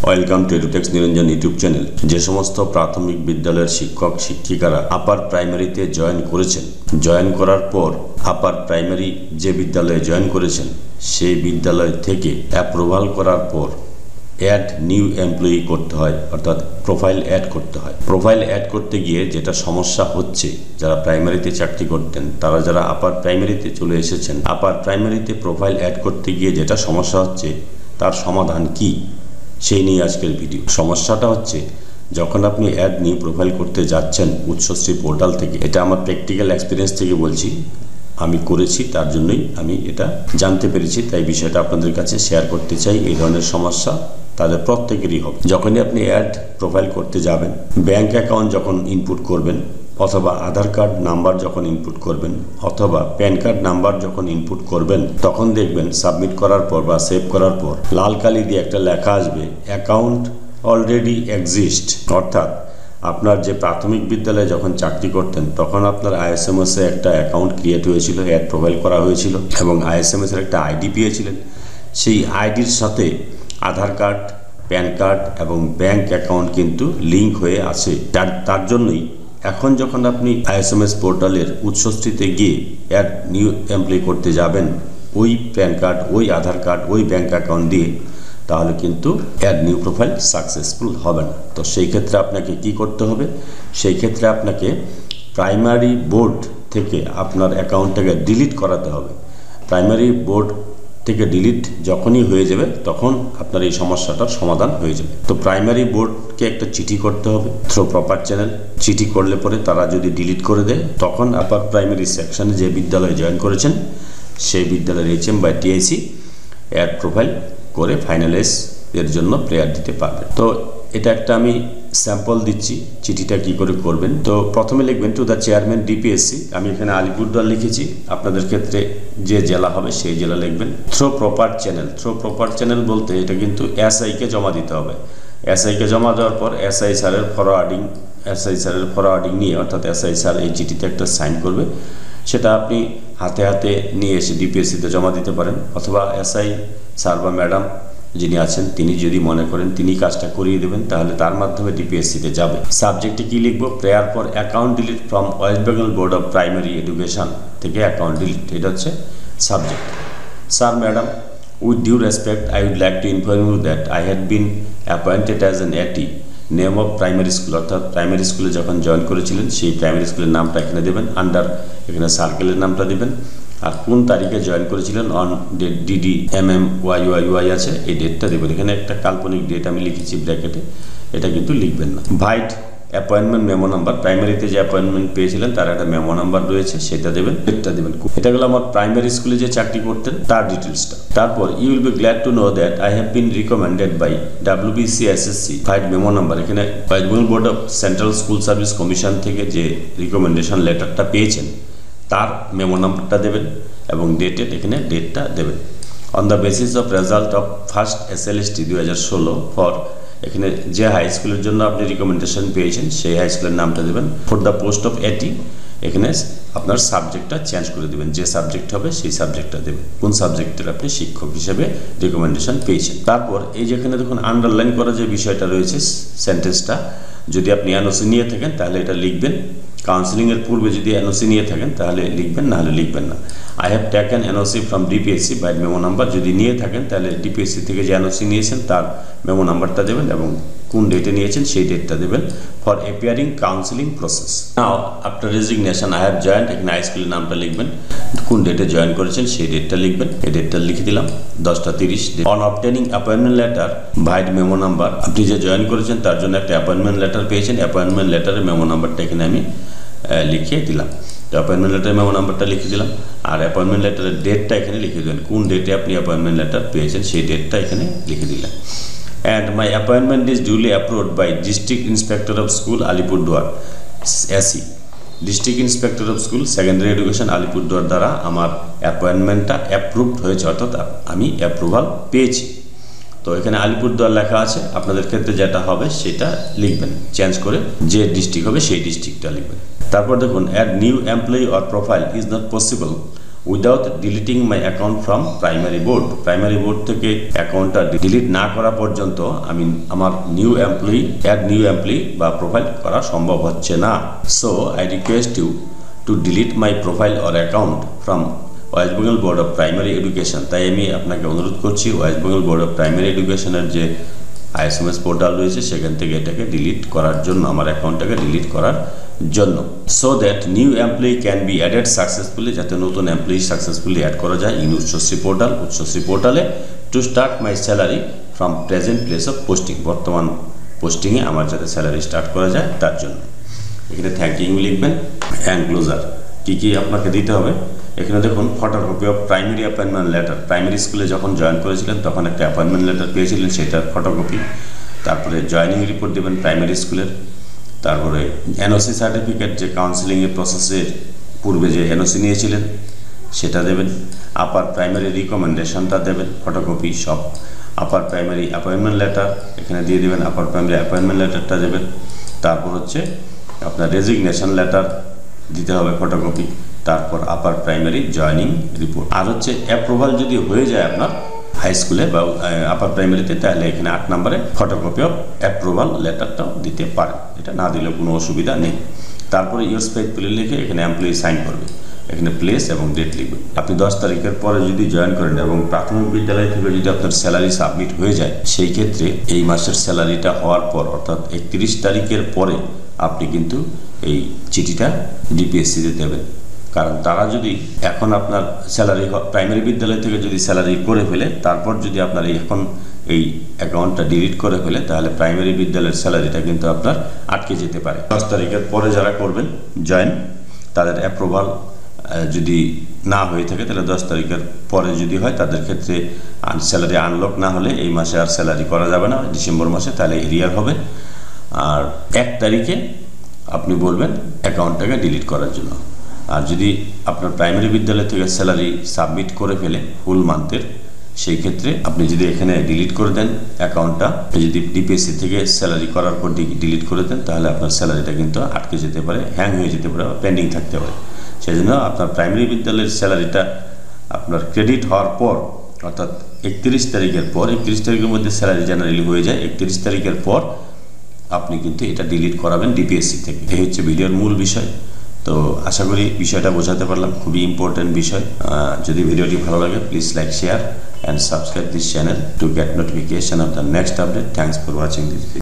Welcome to এডুটেক্স Niranjan YouTube channel. যে সমস্ত প্রাথমিক বিদ্যালয়ের শিক্ষক শিক্ষিকারা আপার প্রাইমারিতে জয়েন করেছেন, জয়েন করার পর আপার প্রাইমারি যে বিদ্যালয়ে জয়েন করেছেন সেই বিদ্যালয় থেকে অ্যাপ্রুভাল করার পর অ্যাড নিউ এমপ্লয়ি করতে হয়, অর্থাৎ প্রোফাইল অ্যাড করতে হয়। প্রোফাইল অ্যাড করতে গিয়ে যেটা সমস্যা হচ্ছে, যারা প্রাইমারিতে চাকরি করতেন তারা যারা আপার প্রাইমারিতে চলে এসেছেন, আপার প্রাইমারিতে প্রোফাইল অ্যাড করতে গিয়ে যেটা সমস্যা হচ্ছে তার সমাধান কি সেই নিয়ে আজকের ভিডিও। সমস্যাটা হচ্ছে, যখন আপনি অ্যাড নিউ প্রোফাইল করতে যাচ্ছেন উচ্চশ্রী পোর্টাল থেকে, এটা আমার প্র্যাকটিক্যাল এক্সপিরিয়েন্স থেকে বলছি, আমি করেছি, তার জন্যই আমি এটা জানতে পেরেছি, তাই বিষয়টা আপনাদের কাছে শেয়ার করতে চাই। এই ধরনের সমস্যা তাদের প্রত্যেকেরই হবে। যখনই আপনি অ্যাড প্রোফাইল করতে যাবেন, ব্যাংক অ্যাকাউন্ট যখন ইনপুট করবেন, অথবা আধার কার্ড নাম্বার যখন ইনপুট করবেন, অথবা প্যান কার্ড নাম্বার যখন ইনপুট করবেন, তখন দেখবেন সাবমিট করার পর বা সেভ করার পর লাল কালি দিয়ে একটা লেখা আসবে, অ্যাকাউন্ট অলরেডি এক্সিস্ট। অর্থাৎ আপনার যে প্রাথমিক বিদ্যালয়ে যখন চাকরি করতেন তখন আপনার ISMS এ একটা অ্যাকাউন্ট ক্রিয়েট হয়েছিল, অ্যাড প্রোফাইল করা হয়েছিল এবং ISMS এর একটা আইডি পেয়েছিলেন। সেই আইডির সাথে আধার কার্ড, প্যান কার্ড এবং ব্যাংক অ্যাকাউন্ট কিন্তু লিঙ্ক হয়ে আছে। তার জন্যই এখন যখন আপনি ISMS পোর্টালের উৎসশ্রীতে গিয়ে অ্যাড নিউ এমপ্লয়ি করতে যাবেন, ওই প্যান কার্ড, ওই আধার কার্ড, ওই ব্যাংক অ্যাকাউন্ট দিয়ে, তাহলে কিন্তু অ্যাড নিউ প্রোফাইল সাকসেসফুল হবে না। তো সেই ক্ষেত্রে আপনাকে কি করতে হবে? সেই ক্ষেত্রে আপনাকে প্রাইমারি বোর্ড থেকে আপনার অ্যাকাউন্টটাকে ডিলিট করাতে হবে। প্রাইমারি বোর্ড থেকে ডিলিট যখনই হয়ে যাবে তখন আপনার এই সমস্যাটার সমাধান হয়ে যাবে। তো প্রাইমারি বোর্ডকে একটা চিঠি করতে হবে থ্রু প্রপার চ্যানেল। চিঠি করলে পরে তারা যদি ডিলিট করে দেয়, তখন আপার প্রাইমারি সেকশনে যে বিদ্যালয়ে জয়েন করেছেন সেই বিদ্যালয়ের HM বা TIC অ্যাড প্রোফাইল করে ফাইনালাইজ এর জন্য প্রেয়ার দিতে পারবেন। তো এটা একটা আমি স্যাম্পল দিচ্ছি চিঠিটা কি করে করবেন। তো প্রথমে লিখবেন টু দ্য চেয়ারম্যান DPSC। আমি এখানে আলিপুরদুয়ার লিখেছি, আপনাদের ক্ষেত্রে যে জেলা হবে সেই জেলা লিখবেন। Through proper channel. Through proper channel বলতে এটা কিন্তু SI কে জমা দিতে হবে। SI কে জমা দেওয়ার পর SI স্যারের ফরওয়ার্ডিং নিয়ে, অর্থাৎ SI স্যার এই চিঠিতে একটা সাইন করবে, সেটা আপনি হাতে হাতে নিয়ে এসে DPSC-তে জমা দিতে পারেন, অথবা SI স্যার বা ম্যাডাম যিনি আছেন তিনি যদি মনে করেন তিনি কাজটা করিয়ে দেবেন, তাহলে তার মাধ্যমে DPSC-তে যাবে। সাবজেক্টে কি লিখবো? Prayer for account delete from West Bengal board of primary education থেকে অ্যাকাউন্ট ডিলিট, এটা হচ্ছে subject. Sir madam, with due respect I would like to inform you that I had been appointed as an AT name of primary school. অর্থাৎ primary স্কুলে যখন join করেছিলেন সেই primary স্কুলের নামটা এখানে দেবেন, আন্ডার এখানে সার্কেলের নামটা দেবেন, আর কোন তারিখে জয়েন করেছিলেন অন ডেট DDMMYYY আছে, এই ডেটটা দেবেন। এখানে একটা কাল্পনিক ডেট আমি লিখেছি ব্র্যাকেটে, এটা কিন্তু লিখবেন না। ভাইট অ্যাপয়েন্টমেন্ট মেমো নাম্বার, প্রাইমারিতে যে অ্যাপয়েন্টমেন্ট পেয়েছিলেন তার একটা মেমো নাম্বার রয়েছে, সেটা দেবেন, ডেটটা দেবেন। এটা গেল আমার প্রাইমারি স্কুলে যে চাকরি করতেন তার ডিটেলসটা। তারপর you will be glad to know that I have been recommended by WBC SSC। Vide memo number, এখানে West Bengal board of central school service commission থেকে যে রিকমেন্ডেশন লেটারটা পেয়েছেন তার মেমো নাম্বারটা দেবেন এবং ডেটেড এখানে ডেটটা দেবেন। On the basis of result of first SLST 2016 for, এখানে যে হাই স্কুলের জন্য আপনি রিকমেন্ডেশন পেয়েছেন সেই হাই স্কুলের নামটা দেবেন। For the post of AT, এখানে আপনার সাবজেক্টটা চেঞ্জ করে দেবেন, যে সাবজেক্ট হবে সেই সাবজেক্টটা দেবেন, কোন সাবজেক্টের আপনি শিক্ষক হিসেবে রিকমেন্ডেশন পেয়েছেন। তারপর এই যেখানে দেখুন আন্ডারলাইন করা যে বিষয়টা রয়েছে সেন্টেন্সটা, যদি আপনি NOC নিয়ে থাকেন তাহলে এটা লিখবেন। কাউন্সিলিংয়ের পূর্বে যদি NOC নিয়ে থাকেন তাহলে লিখবেন, না হলে লিখবেন না। I have taken NOC from DPSC by memo number, যদি নিয়ে থাকেন তাহলে DPSC থেকে যে NOC নিয়েছেন তার মেমো নাম্বারটা দেবেন এবং কোন ডেটে নিয়েছেন সেই ডেটটা দেবেন। For appearing counselling process. Now after resignation I have joint, এখানে হাই স্কুলের নামটা লিখবেন, কোন ডেটে জয়েন করেছেন সেই ডেটটা লিখবেন, এই ডেটটা লিখে দিলাম 10:30। On obtaining appointment letter vide memo number, আপনি যে জয়েন করেছেন তার জন্য একটা অ্যাপয়েন্টমেন্ট লেটার পেয়েছেন, অ্যাপয়েন্টমেন্ট লেটারের মেমো নাম্বারটা এখানে আমি লিখিয়ে দিলাম। তো অ্যাপয়েন্টমেন্ট লেটারের মেমো নাম্বারটা লিখে দিলাম, আর অ্যাপয়েন্টমেন্ট লেটারের ডেটটা এখানে লিখে দেবেন, কোন ডেটে আপনি অ্যাপয়েন্টমেন্ট লেটার পেয়েছেন সেই ডেটটা এখানে লিখে দিলাম। And my appointment is duly approved by district inspector of school Alipurduar SE। District inspector of school secondary education Alipurduar দ্বারা আমার অ্যাপয়েন্টমেন্টটা অ্যাপ্রুভড হয়েছে, অর্থাৎ আমি অ্যাপ্রুভাল পেয়েছি। তো এখানে আলিপুরদুয়ার লেখা আছে, আপনাদের ক্ষেত্রে যেটা হবে সেটা লিখবেন, চেঞ্জ করে যে ডিস্ট্রিক্ট হবে সেই ডিস্ট্রিক্টটা লিখবেন। তারপর দেখুন add new employee or profile is not possible without deleting my account from primary board. Primary board থেকে অ্যাকাউন্টটা ডিলিট না করা পর্যন্ত আমি আমার অ্যাড নিউ এমপ্লয়ি বা প্রোফাইল করা সম্ভব হচ্ছে না। So I request you to delete my profile or account from West Bengal board of primary education. তাই আমি আপনাকে অনুরোধ করছি West Bengal board of primary এডুকেশনের যে ISMS পোর্টাল রয়েছে সেখান থেকে এটাকে ডিলিট করার জন্য, আমার অ্যাকাউন্টটাকে ডিলিট করার জন্য। So that new employee can be added successfully, যাতে নতুন এমপ্লয়ি সাকসেসফুলি অ্যাড করা যায় ইন উচ্চশ্রী পোর্টালে to start my salary from present place of posting. বর্তমান পোস্টিংয়ে আমার যাতে স্যালারি স্টার্ট করা যায় তার জন্য। এখানে থ্যাংক ইউ লিখবেন। এনক্লোজার কী আপনাকে দিতে হবে এখানে দেখুন, photocopy of primary appointment letter. Primary স্কুলে যখন জয়েন করেছিলেন তখন একটা অ্যাপয়েন্টমেন্ট লেটার পেয়েছিলেন, সেটার ফটোকপি। তারপরে জয়েনিং রিপোর্ট দেবেন প্রাইমারি স্কুলের। তারপরে NOC সার্টিফিকেট, যে কাউন্সিলিংয়ের প্রসেসের পূর্বে যে NOC নিয়েছিলেন সেটা দেবেন। আপার প্রাইমারি রিকমেন্ডেশনটা দেবেন ফটোকপি সব। আপার প্রাইমারি অ্যাপয়েন্টমেন্ট লেটার এখানে দিয়ে দেবেন, আপার প্রাইমারি অ্যাপয়েন্টমেন্ট লেটারটা দেবেন। তারপর হচ্ছে আপনার রেজিগনেশন লেটার দিতে হবে ফটোকপি। তারপর আপার প্রাইমারি জয়েনিং রিপোর্ট। আর হচ্ছে অ্যাপ্রুভাল যদি হয়ে যায় আপনার হাই স্কুলে বা আপার প্রাইমারিতে, তাহলে এখানে 8 নম্বরে ফটোকপি অফ অ্যাপ্রুভাল লেটারটাও দিতে পারেন, এটা না দিলেও কোনো অসুবিধা নেই। তারপরে ইয়ার্স ফেইথফুলি লিখে এখানে এমপ্লয়ি সাইন করবে, এখানে প্লেস এবং ডেট লিখবে। আপনি 10 তারিখের পরে যদি জয়েন করেন এবং প্রাথমিক বিদ্যালয় থেকে যদি আপনার স্যালারি সাবমিট হয়ে যায়, সেই ক্ষেত্রে এই মাসের স্যালারিটা হওয়ার পর অর্থাৎ 31 তারিখের পরে আপনি কিন্তু এই চিঠিটা DPSCতে দেবেন। কারণ তারা যদি এখন আপনার স্যালারি প্রাইমারি বিদ্যালয় থেকে যদি স্যালারি করে ফেলে, তারপর যদি আপনার এখন এই অ্যাকাউন্টটা ডিলিট করে ফেলে, তাহলে প্রাইমারি বিদ্যালয়ের স্যালারিটা কিন্তু আপনার আটকে যেতে পারে। 10 তারিখের পরে যারা করবেন জয়েন, তাদের অ্যাপ্রুভাল যদি না হয়ে থাকে, তাহলে 10 তারিখের পরে যদি হয় তাদের ক্ষেত্রে স্যালারি আনলক না হলে এই মাসে আর স্যালারি করা যাবে না, ডিসেম্বর মাসে, তাহলে এরিয়ার হবে। আর 1 তারিখে আপনি বলবেন অ্যাকাউন্টটাকে ডিলিট করার জন্য। আর যদি আপনার প্রাইমারি বিদ্যালয় থেকে স্যালারি সাবমিট করে ফেলে ফুল মান্থের, সেই ক্ষেত্রে আপনি যদি এখানে ডিলিট করে দেন অ্যাকাউন্টটা, যদি DPSC থেকে স্যালারি করার পর ডিলিট করে দেন, তাহলে আপনার স্যালারিটা কিন্তু আটকে যেতে পারে, হ্যাং হয়ে যেতে পারে, পেন্ডিং থাকতে পারে। সেই জন্য আপনার প্রাইমারি বিদ্যালয়ের স্যালারিটা আপনার ক্রেডিট হওয়ার পর, অর্থাৎ 31 তারিখের পর, 31 তারিখের মধ্যে স্যালারি জেনারেলি হয়ে যায়, 31 তারিখের পর আপনি কিন্তু এটা ডিলিট করাবেন DPSC থেকে। এই হচ্ছে ভিডিওর মূল বিষয়। তো আশা করি বিষয়টা বোঝাতে পারলাম, খুবই ইম্পর্টেন্ট বিষয়। যদি ভিডিওটি ভালো লাগে, please like, share and subscribe this channel to get notification off the next update. Thanks for watching this video.